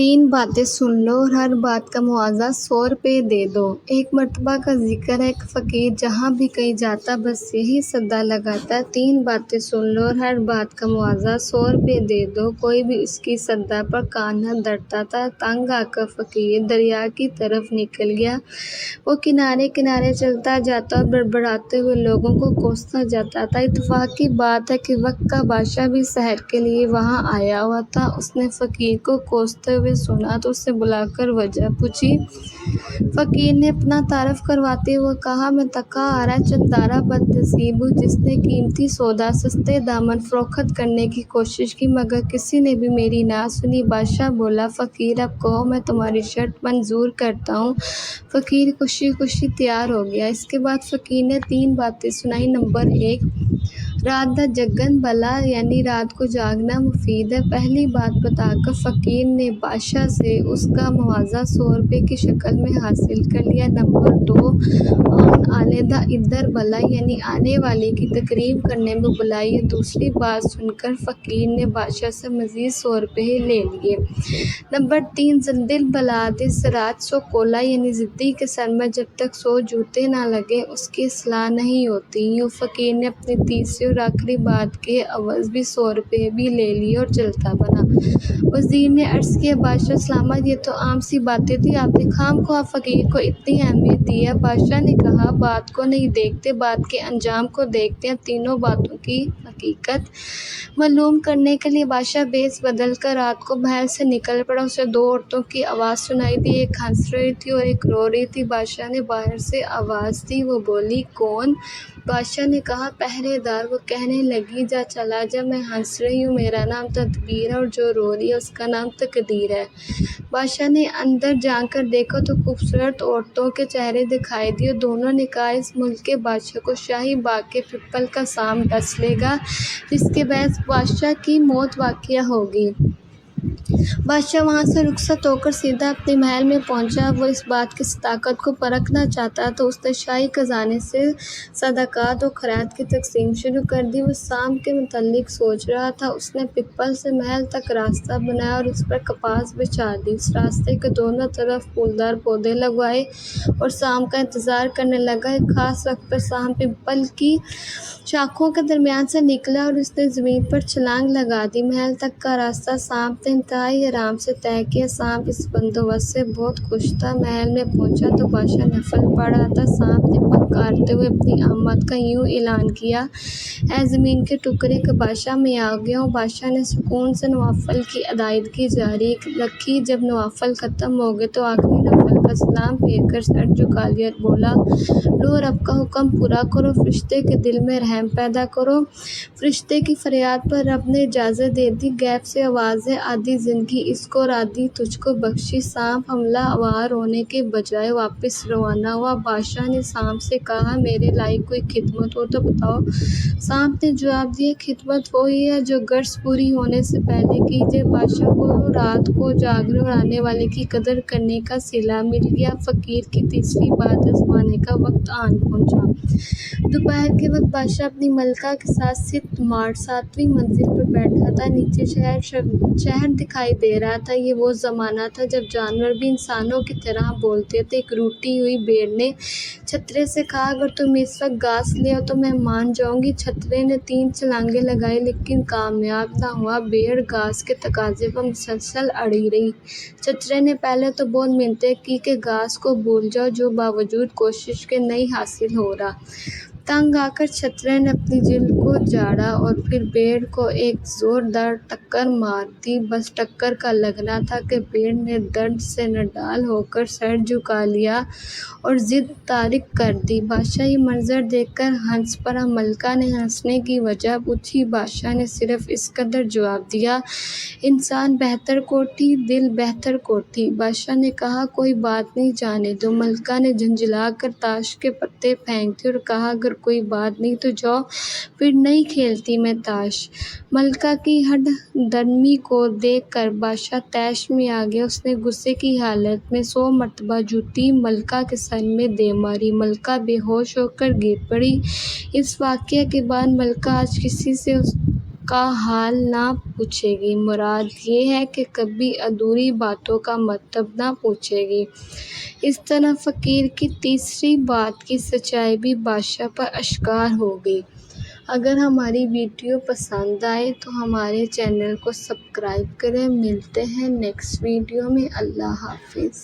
3 باتیں سن لو اور ہر بات کا معاوضہ 100 روپے دے دو۔ ایک مرتبہ کا ذکر ہے، ایک فقیر جہاں بھی کہیں جاتا بس یہی صدا لگاتا، 3 باتیں سن لو اور ہر بات کا معاوضہ 100 روپے دے دو۔ کوئی بھی اس کی صدا پر کان نہ دھرتا تھا۔ تنگ آ کر فقیر دریا کی طرف نکل گیا۔ وہ کنارے کنارے چلتا جاتا اور بڑبڑاتے ہوئے لوگوں کو کوستا جاتا تھا۔ اتفاق کی بات ہے کہ وقت کا بادشاہ بھی سحر کے لیے وہاں آیا ہوا تھا۔ اس نے فقیر کو کوستے ہوئے سنا تو اسے بلا کر وجہ پوچھی۔ فقیر نے اپنا تعارف کرواتے ہوئے کہا، میں تھکا ہارا چندارا بدنصیب ہوں جس نے قیمتی سودا سستے دامن فروخت کرنے کی کوشش کی مگر کسی نے بھی میری نہ سنی۔ بادشاہ بولا، فقیر اب کہو، میں تمہاری شرط منظور کرتا ہوں۔ فقیر خوشی خوشی تیار ہو گیا۔ اس کے بعد فقیر نے 3 باتیں سنائیں۔ نمبر 1، رات دا جگن بھلا، یعنی رات کو جاگنا مفید ہے۔ پہلی بات بتا کر فقیر نے بادشاہ سے اس کا معاوضہ 100 روپے کی شکل میں حاصل کر لیا۔ نمبر 2، آن آلے دا ادھر بھلا، یعنی آنے والے کی تقریب کرنے میں بلائی ہے۔ دوسری بات سن کر فقیر نے بادشاہ سے مزید 100 روپے لے لیے۔ نمبر 3، زندل بھلا دے سراج سو کولا، یعنی ضدی کے سر میں جب تک 100 جوتے نہ لگے اس کی اصلاح نہیں ہوتی۔ یوں فقیر نے اپنی تیسری اور آخری بات کے عوض بھی 100 روپے بھی لے لیے اور چلتا بنا۔ وزیر نے عرض کیا، بادشاہ سلامت، یہ تو عام سی باتیں تھیں، آپ نے خواہ مخواہ فقیر کو اتنی اہمیت دی ہے۔ بادشاہ نے کہا، بات کو نہیں دیکھتے، بات کے انجام کو دیکھتے ہیں۔ تینوں باتوں کی حقیقت معلوم کرنے کے لیے بادشاہ بھیس بدل کر رات کو محل سے نکل پڑا۔ اسے 2 عورتوں کی آواز سنائی دی، ایک ہنس رہی تھی اور ایک رو رہی تھی۔ بادشاہ نے باہر سے آواز دی، وہ بولی، کون؟ بادشاہ نے کہا، پہرے دار۔ وہ کہنے لگی، جا چلا جا، میں ہنس رہی ہوں، میرا نام تدبیر ہے اور جو رو رہی ہے اس کا نام تقدیر ہے۔ بادشاہ نے اندر جا کر دیکھا تو خوبصورت عورتوں کے چہرے دکھائی دیے۔ دونوں نے کہا، اس ملک کے بادشاہ کو شاہی باغ کے پپل کا سام ڈس لے گا جس کے باعث بادشاہ کی موت واقع ہوگی۔ بادشاہ وہاں سے رخصت ہو کر سیدھا اپنے محل میں پہنچا۔ وہ اس بات کی صداقت کو پرکھنا چاہتا تو اس نے شاہی خزانے سے صدقات و خیرات کی تقسیم شروع کر دی۔ وہ سام کے متعلق سوچ رہا تھا۔ اس نے پپل سے محل تک راستہ بنایا اور اس پر کپاس بچھا دی۔ اس راستے کے دونوں طرف پھولدار پودے لگوائے اور سام کا انتظار کرنے لگا۔ ایک خاص وقت پر سام پپل کی شاخوں کے درمیان سے نکلا اور اس نے زمین پر چھلانگ لگا دی۔ محل تک کا راستہ سام نے انتہائی آرام سے طے کیا۔ سام اس بندوبست سے بہت خوش تھا۔ محل میں پہنچا تو بادشاہ نفل پڑھ رہا تھا۔ سام نے پھنکارتے ہوئے اپنی آمد کا یوں اعلان کیا، اے زمین کے ٹکڑے کہ بادشاہ میں آ گیا ہوں۔ بادشاہ نے سکون سے نوافل کی ادائیگی جاری رکھی۔ جب نوافل ختم ہو گئے تو آخری نفل کا سلام پھیر کر سر جھکا لیا اور بولا، لو رب کا حکم پورا کرو، فرشتے کے دل میں رحم پیدا کرو۔ فرشتے کی فریاد پر رب نے اجازت دے دی۔ غیب سے آوازیں، آدھی زندگی اس کو اور آدھی تجھ کو بخشی۔ سام حملہ آور ہونے کے بجائے واپس روانہ ہوا۔ بادشاہ نے سام سے کہا، میرے لائق کوئی خدمت ہو تو بتاؤ۔ سام نے جواب دیا، خدمت وہی ہے جو غرض پوری ہونے سے پہلے کیجیے۔ بادشاہ کو رات کو جاگنے اور آنے والے کی قدر کرنے کا صلہ مل گیا۔ فقیر کی تیسری بات آزمانے کا وقت آن پہنچا۔ دوپہر کے وقت بادشاہ اپنی ملکہ کے ساتھ 6 مارچ 7ویں منزل پر بیٹھا تھا۔ نیچے شہر دکھائی دے رہا تھا۔ یہ وہ زمانہ تھا جب جانور بھی انسانوں کی طرح بولتے تھے۔ ایک روٹی ہوئی بھیڑ نے چھترے سے کہا، اگر تم اس وقت گھاس لے آؤ تو میں مان جاؤں گی۔ چھترے نے 3 چھلانگیں لگائیں لیکن کامیاب نہ ہوا۔ بھیڑ گھاس کے تقاضے پر مسلسل اڑی رہی۔ چھترے نے پہلے تو بہت منتیں کی کہ گھاس کو بھول جاؤ جو باوجود کوشش کے نہیں حاصل ہو رہا۔ تنگ آ کر چھترے نے اپنی جلد کو جھاڑا اور پھر بھیڑ کو ایک زوردار ٹکر مار دی۔ بس ٹکر کا لگنا تھا کہ بھیڑ نے درد سے نڈال ہو کر سر جھکا لیا اور ضد تارک کر دی۔ بادشاہ یہ منظر دیکھ کر ہنس پڑا۔ ملکہ نے ہنسنے کی وجہ پوچھی۔ بادشاہ نے صرف اس قدر جواب دیا، انسان بہتر کوٹھی، دل بہتر کوٹھی۔ بادشاہ نے کہا، کوئی بات نہیں، جانے دو۔ ملکہ نے جھنجھلا کر تاش کے پتے پھینک دیے اور کہا، اگر کوئی بات نہیں تو جاؤ، پھر نہیں کھیلتی میں تاش۔ ملکہ کی ہڈ نرمی کو دیکھ کر بادشاہ طیش میں آ گیا۔ اس نے غصے کی حالت میں 100 مرتبہ جوتی ملکہ کے سر میں دے ماری۔ ملکہ بے ہوش ہو کر گر پڑی۔ اس واقعے کے بعد ملکہ آج کسی سے کا حال نہ پوچھے گی۔ مراد یہ ہے کہ کبھی ادھوری باتوں کا مطلب نہ پوچھے گی۔ اس طرح فقیر کی تیسری بات کی سچائی بھی بادشاہ پر آشکار ہو گئی۔ اگر ہماری ویڈیو پسند آئے تو ہمارے چینل کو سبسکرائب کریں۔ ملتے ہیں نیکسٹ ویڈیو میں۔ اللہ حافظ۔